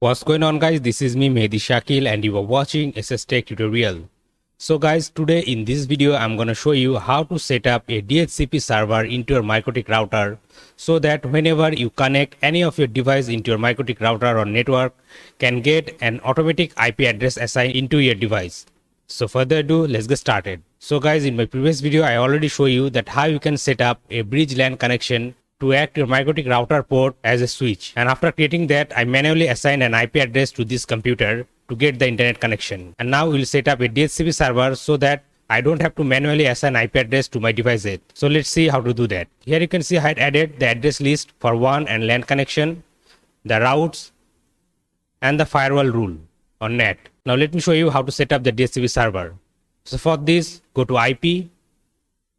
What's going on, guys? This is me Mehdi Shakil and you are watching SSTec tutorial. So guys, today in this video I'm gonna show you how to set up a DHCP server into your Mikrotik router so that whenever you connect any of your device into your Mikrotik router or network can get an automatic IP address assigned into your device. So further ado, let's get started. So guys, in my previous video I already show you that how you can set up a bridge LAN connection to act your Mikrotik router port as a switch, and after creating that I manually assign an IP address to this computer to get the internet connection. And now we'll set up a DHCP server so that I don't have to manually assign IP address to my device yet. So let's see how to do that. Here you can see I had added the address list for WAN and LAN connection, the routes and the firewall rule on NAT. Now let me show you how to set up the DHCP server. So for this, go to IP,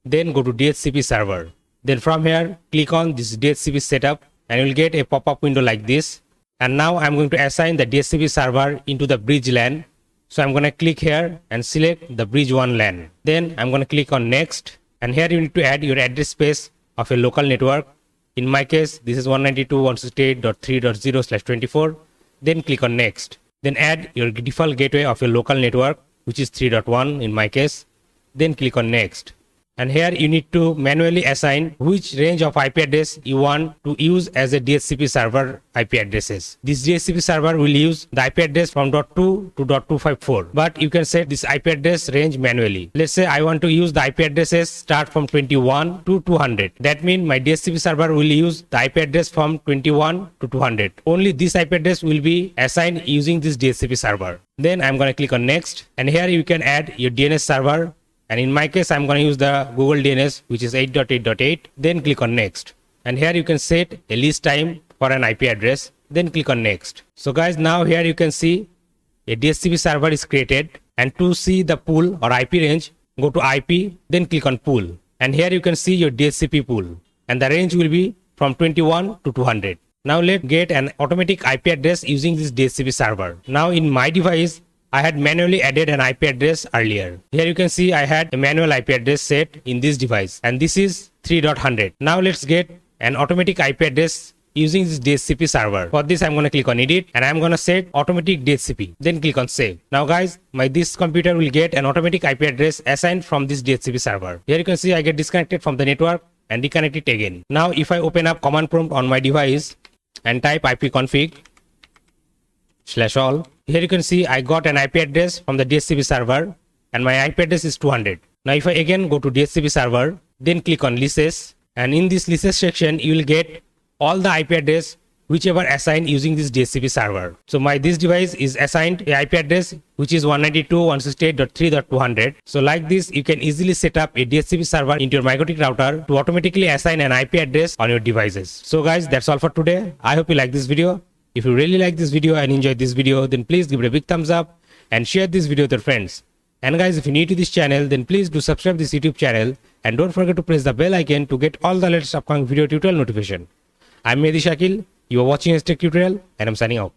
then go to DHCP server. Then from here, click on this DHCP setup and you will get a pop-up window like this. And now I'm going to assign the DHCP server into the bridge LAN. So I'm going to click here and select the bridge 1 LAN. Then I'm going to click on next. And here you need to add your address space of a local network. In my case, this is 192.168.3.0/24. Then click on next. Then add your default gateway of your local network, which is 3.1 in my case. Then click on next. And here you need to manually assign which range of IP address you want to use as a DHCP server IP addresses. This DHCP server will use the IP address from .2 to .254, but you can set this IP address range manually. Let's say I want to use the IP addresses start from 21 to 200. That means my DHCP server will use the IP address from 21 to 200. Only this IP address will be assigned using this DHCP server. Then I'm going to click on next, and here you can add your DNS server. And in my case, I'm going to use the Google DNS, which is 8.8.8. Then click on next. And here you can set a list time for an IP address. Then click on next. So guys, now here you can see a DHCP server is created. And to see the pool or IP range, go to IP, then click on pool. And here you can see your DHCP pool. And the range will be from 21 to 200. Now let's get an automatic IP address using this DHCP server. Now in my device, I had manually added an IP address earlier. Here you can see I had a manual IP address set in this device, and this is 3.100. Now let's get an automatic IP address using this DHCP server. For this I'm going to click on edit and I'm going to set automatic DHCP. Then click on save. Now guys, this computer will get an automatic IP address assigned from this DHCP server. Here you can see I get disconnected from the network and reconnect it again. Now if I open up command prompt on my device and type ipconfig/all, here you can see I got an IP address from the DHCP server and my IP address is 200. Now if I again go to DHCP server, then click on leases, and in this leases section you will get all the IP address whichever assigned using this DHCP server. So this device is assigned a IP address which is 192.168.3.200. So like this you can easily set up a DHCP server into your Mikrotik router to automatically assign an IP address on your devices. So guys, that's all for today. I hope you like this video. If you really like this video and enjoyed this video, then please give it a big thumbs up and share this video with your friends. And guys, if you're new to this channel, then please do subscribe this YouTube channel and don't forget to press the bell icon to get all the latest upcoming video tutorial notification. I'm Mehdi Shakil, you are watching SSTec tutorial, and I'm signing out.